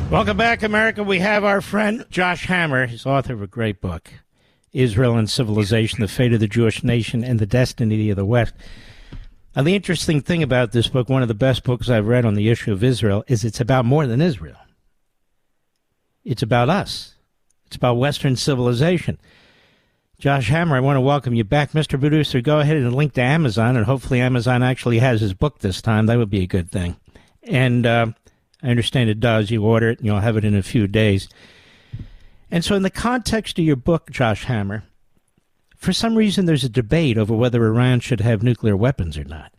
Welcome back, America. We have our friend Josh Hammer. He's author of a great book, Israel and Civilization, The Fate of the Jewish Nation and the Destiny of the West. Now, the interesting thing about this book, one of the best books I've read on the issue of Israel, is it's about more than Israel. It's about us. It's about Western civilization. Josh Hammer, I want to welcome you back. Mr. Producer, go ahead and link to Amazon, and hopefully Amazon actually has his book this time. That would be a good thing. And I understand it does. You order it, and you'll have it in a few days. And so in the context of your book, Josh Hammer, for some reason there's a debate over whether Iran should have nuclear weapons or not.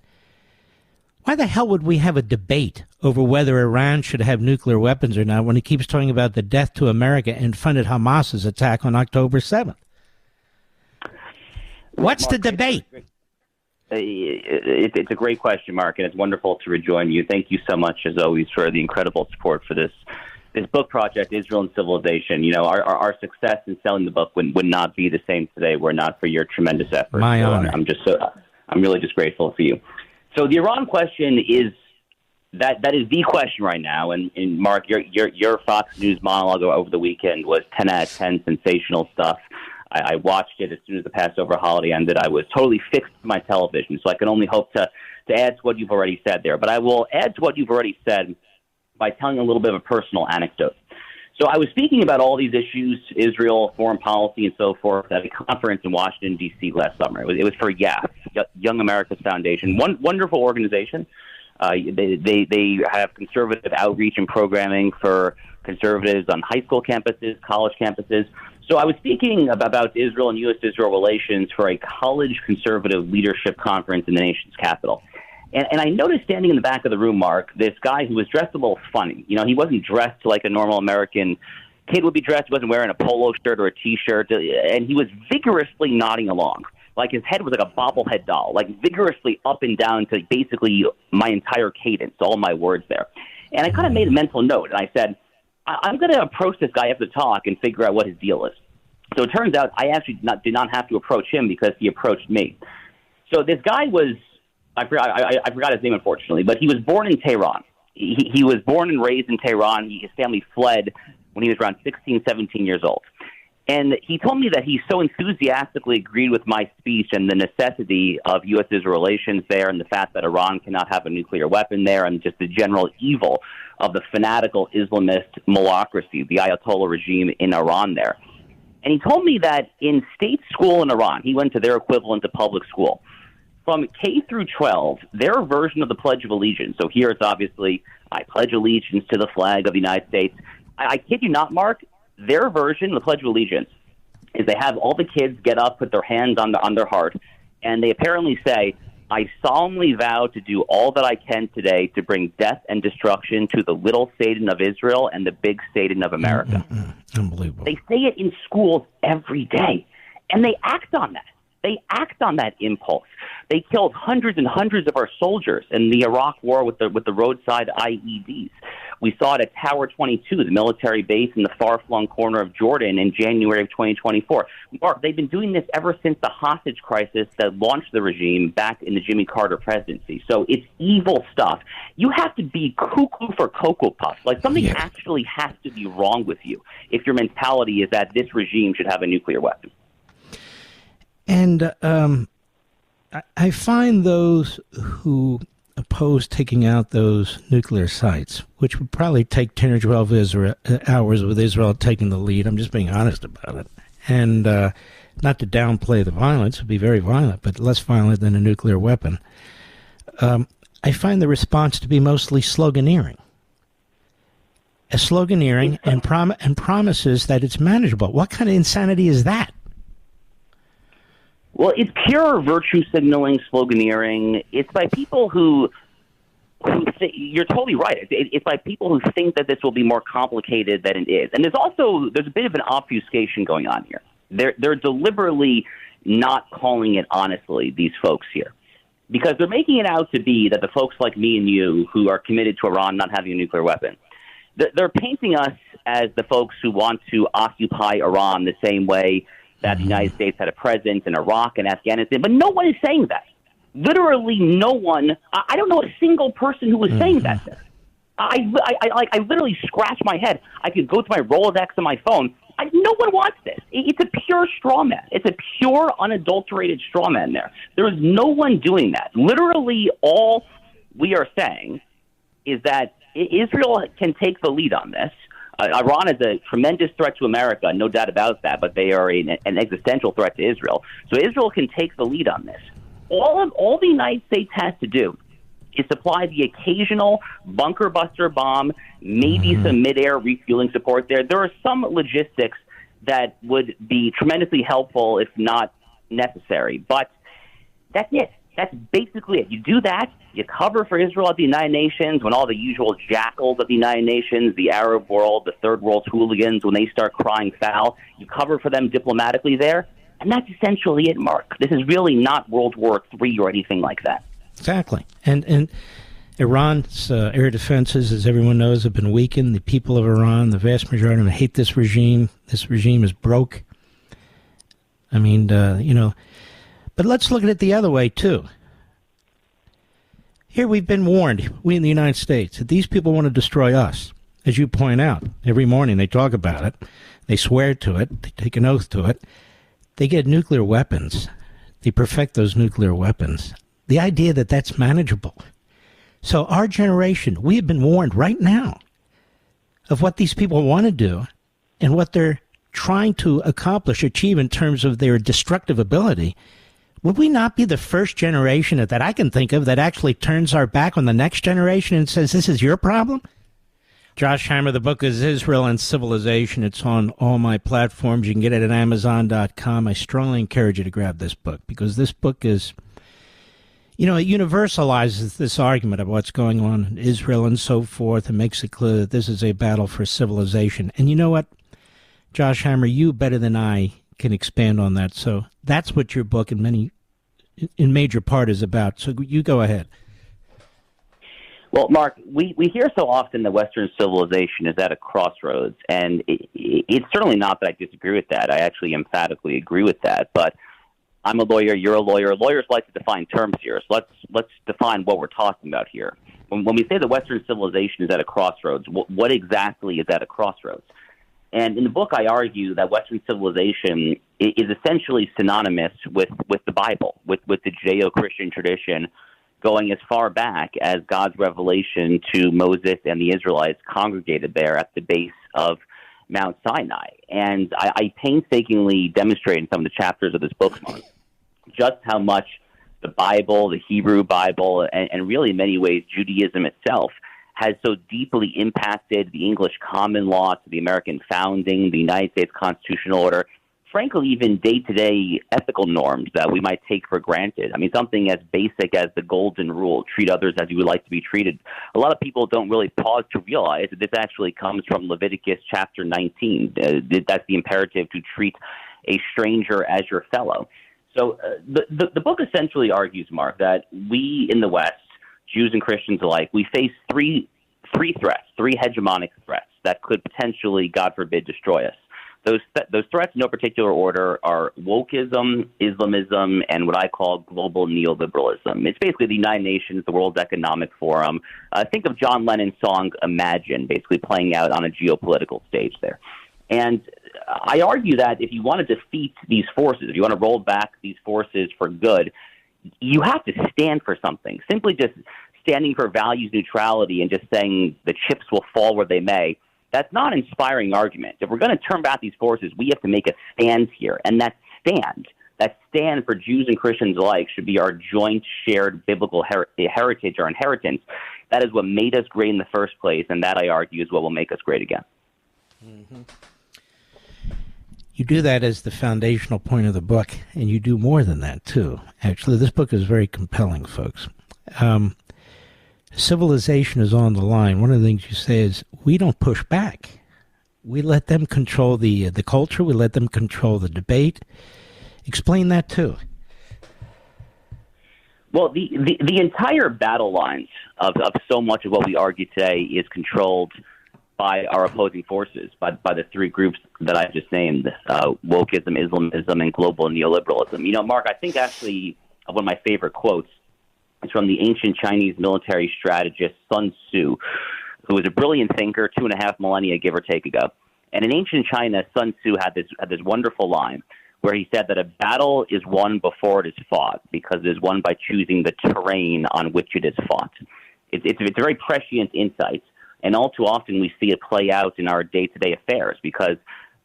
Why the hell would we have a debate over whether Iran should have nuclear weapons or not when he keeps talking about the death to America and funded Hamas's attack on October 7th? What's the debate? It's a great question, Mark, and it's wonderful to rejoin you. Thank you so much, as always, for the incredible support for this book project, Israel and Civilization. You know, our success in selling the book would not be the same today were it not for your tremendous effort. My honor. I'm really just grateful for you. So the Iran question is that is the question right now. And Mark, your Fox News monologue over the weekend was 10 out of 10 sensational stuff. I watched it as soon as the Passover holiday ended. I was totally fixed to my television, so I can only hope to add to what you've already said there. But I will add to what you've already said by telling a little bit of a personal anecdote. So I was speaking about all these issues, Israel, foreign policy, and so forth, at a conference in Washington, D.C. last summer. It was for YAF, Young America's Foundation, one wonderful organization. They have conservative outreach and programming for conservatives on high school campuses, college campuses. So I was speaking about Israel and U.S.-Israel relations for a college conservative leadership conference in the nation's capital. And I noticed standing in the back of the room, Mark, this guy who was dressed a little funny. You know, he wasn't dressed like a normal American kid would be dressed. He wasn't wearing a polo shirt or a T-shirt. And he was vigorously nodding along. Like his head was like a bobblehead doll, like vigorously up and down to basically my entire cadence, all my words there. And I kind of made a mental note, and I said, I'm going to approach this guy after the talk and figure out what his deal is. So it turns out I actually did not have to approach him because he approached me. So this guy was, I forgot his name, unfortunately, but he was born in Tehran. He was born and raised in Tehran. His family fled when he was around 16, 17 years old. And he told me that he so enthusiastically agreed with my speech and the necessity of U.S.-Israel relations there and the fact that Iran cannot have a nuclear weapon there and just the general evil of the fanatical Islamist malocracy, the Ayatollah regime in Iran there. And he told me that in state school in Iran, he went to their equivalent of public school, from K through 12, their version of the Pledge of Allegiance. So here it's obviously, I pledge allegiance to the flag of the United States. I kid you not, Mark, their version of the Pledge of Allegiance is they have all the kids get up, put their hands on their heart, and they apparently say, I solemnly vow to do all that I can today to bring death and destruction to the little Satan of Israel and the big Satan of America. Unbelievable. They say it in schools every day, and they act on that. They act on that impulse. They killed hundreds and hundreds of our soldiers in the Iraq War with the roadside IEDs. We saw it at Tower 22, the military base in the far-flung corner of Jordan in January of 2024. Mark, they've been doing this ever since the hostage crisis that launched the regime back in the Jimmy Carter presidency. So it's evil stuff. You have to be cuckoo for Cocoa Puffs. Like something actually has to be wrong with you if your mentality is that this regime should have a nuclear weapon. And I find those who oppose taking out those nuclear sites, which would probably take 10 or 12 hours with Israel taking the lead. I'm just being honest about it. And not to downplay the violence, it would be very violent, but less violent than a nuclear weapon. I find the response to be mostly sloganeering. And promises that it's manageable. What kind of insanity is that? Well, it's pure virtue signaling, sloganeering. It's by people who you're totally right. It's by people who think that this will be more complicated than it is. And there's a bit of an obfuscation going on here. They're deliberately not calling it honestly, these folks here, because they're making it out to be that the folks like me and you who are committed to Iran not having a nuclear weapon, they're painting us as the folks who want to occupy Iran the same way that the United States had a presence in Iraq and Afghanistan. But no one is saying that. Literally no one. I don't know a single person who was saying that. I literally scratch my head. I could go to my Rolodex on my phone. No one wants this. It's a pure straw man. It's a pure, unadulterated straw man there. There is no one doing that. Literally all we are saying is that Israel can take the lead on this. Iran is a tremendous threat to America, no doubt about that, but they are an existential threat to Israel. So Israel can take the lead on this. All the United States has to do is supply the occasional bunker buster bomb, maybe some midair refueling support there. There are some logistics that would be tremendously helpful if not necessary. But that's it. That's basically it. You do that, you cover for Israel at the United Nations when all the usual jackals at the United Nations, the Arab world, the third world hooligans, when they start crying foul, you cover for them diplomatically there. And that's essentially it, Mark. This is really not World War III or anything like that. Exactly. And Iran's air defenses, as everyone knows, have been weakened. The people of Iran, the vast majority of them, hate this regime. This regime is broke. I mean, but let's look at it the other way, too. Here we've been warned, we in the United States, that these people want to destroy us. As you point out, every morning they talk about it. They swear to it. They take an oath to it. They get nuclear weapons. They perfect those nuclear weapons. The idea that that's manageable. So our generation, we have been warned right now of what these people want to do and what they're trying to achieve in terms of their destructive ability. Would we not be the first generation that I can think of that actually turns our back on the next generation and says, this is your problem? Josh Hammer, the book is Israel and Civilization. It's on all my platforms. You can get it at Amazon.com. I strongly encourage you to grab this book because this book is, it universalizes this argument of what's going on in Israel and so forth and makes it clear that this is a battle for civilization. And you know what, Josh Hammer, you better than I can expand on that. So that's what your book in major part is about. So you go ahead. Well, Mark, we hear so often that Western civilization is at a crossroads, and it's certainly not that I disagree with that. I actually emphatically agree with that. But I'm a lawyer, you're a lawyer. Lawyers like to define terms here, so let's define what we're talking about here. When we say that Western civilization is at a crossroads, what exactly is at a crossroads? And in the book, I argue that Western civilization is essentially synonymous with the Bible, with the Judeo-Christian tradition, going as far back as God's revelation to Moses and the Israelites congregated there at the base of Mount Sinai. And I painstakingly demonstrate in some of the chapters of this book, Mark, just how much the Bible, the Hebrew Bible, and really in many ways Judaism itself has so deeply impacted the English common law to the American founding, the United States constitutional order, frankly, even day-to-day ethical norms that we might take for granted. I mean, something as basic as the golden rule, treat others as you would like to be treated. A lot of people don't really pause to realize that this actually comes from Leviticus chapter 19. That's the imperative to treat a stranger as your fellow. So the book essentially argues, Mark, that we in the West, Jews and Christians alike, we face three threats, three hegemonic threats that could potentially, God forbid, destroy us. Those threats, in no particular order, are wokeism, Islamism, and what I call global neoliberalism. It's basically the United Nations, the World Economic Forum. Think of John Lennon's song Imagine, basically playing out on a geopolitical stage there. And I argue that if you want to defeat these forces, if you want to roll back these forces for good, you have to stand for something. Simply just standing for values neutrality and just saying the chips will fall where they may, that's not an inspiring argument. If we're going to turn back these forces, we have to make a stand here. And that stand for Jews and Christians alike should be our joint shared biblical heritage, our inheritance. That is what made us great in the first place, and that, I argue, is what will make us great again. Mm-hmm. You do that as the foundational point of the book, and you do more than that, too. Actually, this book is very compelling, folks. Civilization is on the line. One of the things you say is we don't push back. We let them control the culture. We let them control the debate. Explain that, too. Well, the entire battle lines of so much of what we argue today is controlled by our opposing forces, by the three groups that I just named, wokeism, Islamism, and global neoliberalism. You know, Mark, I think actually one of my favorite quotes is from the ancient Chinese military strategist Sun Tzu, who was a brilliant thinker 2.5 millennia, give or take, ago. And in ancient China, Sun Tzu had this wonderful line where he said that a battle is won before it is fought, because it is won by choosing the terrain on which it is fought. It's a very prescient insight, and all too often we see it play out in our day-to-day affairs, because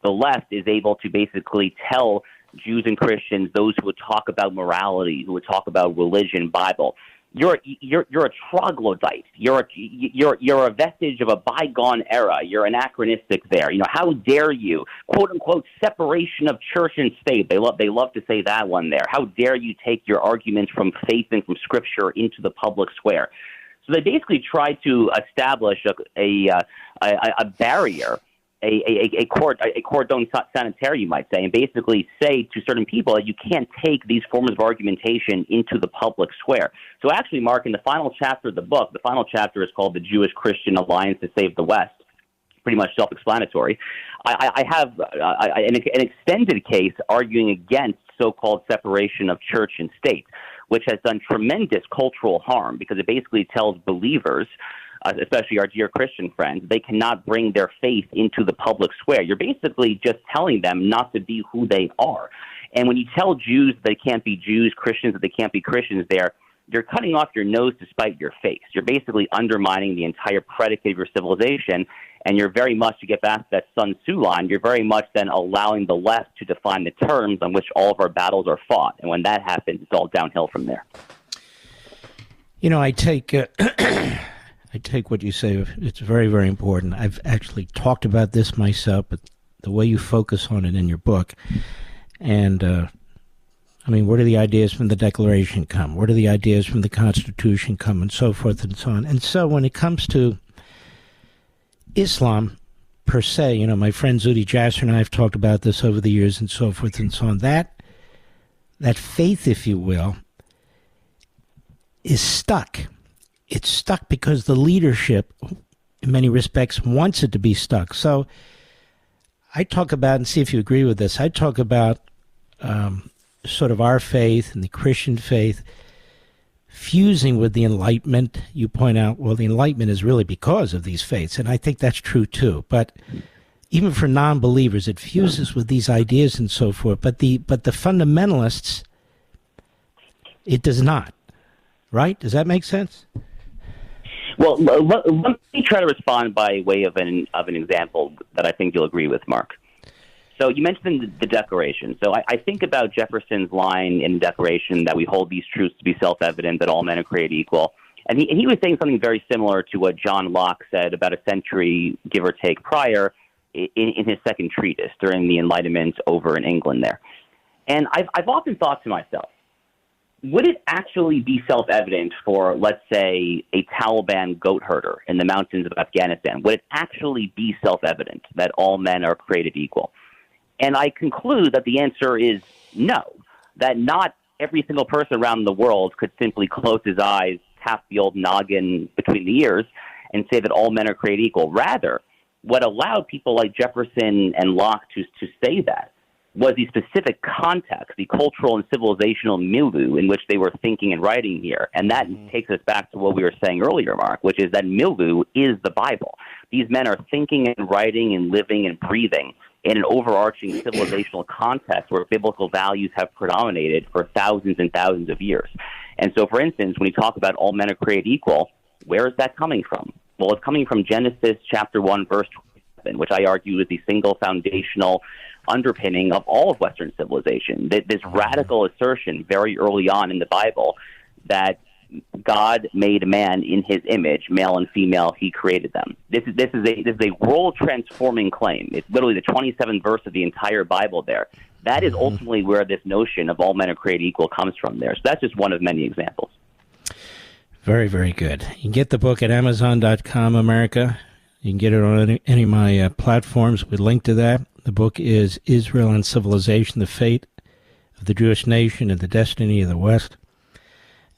the left is able to basically tell Jews and Christians, those who would talk about morality, who would talk about religion, Bible, you're a troglodyte. You're a vestige of a bygone era. You're anachronistic there. How dare you, quote unquote, separation of church and state. They love to say that one there. How dare you take your arguments from faith and from scripture into the public square? So they basically tried to establish a barrier, a cordon sanitaire, you might say, and basically say to certain people that you can't take these forms of argumentation into the public square. So actually, Mark, in the final chapter of the book, the final chapter is called The Jewish-Christian Alliance to Save the West. Pretty much self-explanatory. I have an extended case arguing against so-called separation of church and state, which has done tremendous cultural harm, because it basically tells believers, especially our dear Christian friends, they cannot bring their faith into the public square. You're basically just telling them not to be who they are. And when you tell Jews that they can't be Jews, Christians that they can't be Christians there, you're cutting off your nose to spite your face. You're basically undermining the entire predicate of your civilization, and you're very much, to get back to that Sun Tzu line, you're very much then allowing the left to define the terms on which all of our battles are fought. And when that happens, it's all downhill from there. I take I take what you say. It's very, very important. I've actually talked about this myself, but the way you focus on it in your book, and where do the ideas from the Declaration come? Where do the ideas from the Constitution come, and so forth and so on? And so when it comes to Islam per se, my friend Zuhdi Jasser and I have talked about this over the years and so forth and so on. That faith, if you will, is stuck. It's stuck because the leadership, in many respects, wants it to be stuck. So I talk about, and see if you agree with this, I talk about sort of our faith and the Christian faith fusing with the Enlightenment. You point out, well, the Enlightenment is really because of these faiths, and I think that's true too. But even for non-believers, it fuses with these ideas and so forth. But the fundamentalists, it does not. Right? Does that make sense? Well, let me try to respond by way of an example that I think you'll agree with, Mark. So you mentioned the Declaration. So I think about Jefferson's line in the Declaration that we hold these truths to be self-evident, that all men are created equal. And he was saying something very similar to what John Locke said about a century, give or take, prior in his second treatise during the Enlightenment over in England there. And I've often thought to myself, would it actually be self-evident for, let's say, a Taliban goat herder in the mountains of Afghanistan? Would it actually be self-evident that all men are created equal? And I conclude that the answer is no, that not every single person around the world could simply close his eyes, tap the old noggin between the ears, and say that all men are created equal. Rather, what allowed people like Jefferson and Locke to say that was the specific context, the cultural and civilizational milieu in which they were thinking and writing here. And that takes us back to what we were saying earlier, Mark, which is that milieu is the Bible. These men are thinking and writing and living and breathing in an overarching civilizational context where biblical values have predominated for thousands and thousands of years. And so, for instance, when you talk about all men are created equal, where is that coming from? Well, it's coming from Genesis chapter 1, verse 27, which I argue is the single foundational underpinning of all of Western civilization. This radical assertion very early on in the Bible that God made man in his image, male and female, he created them. This is a world-transforming claim. It's literally the 27th verse of the entire Bible there. That is ultimately where this notion of all men are created equal comes from there. So that's just one of many examples. Very, very good. You can get the book at Amazon.com, America. You can get it on any of my platforms. We link to that. The book is Israel and Civilization, The Fate of the Jewish Nation and the Destiny of the West.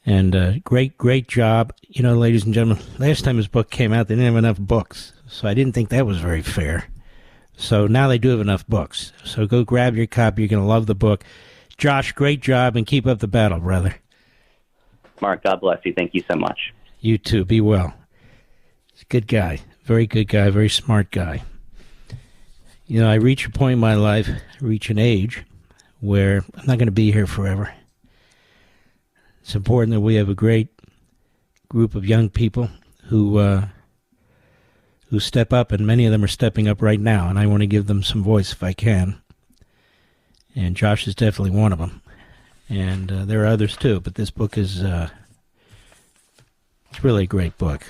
And great job. You know, ladies and gentlemen, last time his book came out, they didn't have enough books. So I didn't think that was very fair. So now they do have enough books. So go grab your copy. You're going to love the book. Josh, great job, and keep up the battle, brother. Mark, God bless you. Thank you so much. You too. Be well. He's a good guy, very smart guy. You know, I reach a point in my life, reach an age where I'm not going to be here forever. It's important that we have a great group of young people who step up, and many of them are stepping up right now, and I want to give them some voice if I can. And Josh is definitely one of them. And there are others too, but this book is it's really a great book.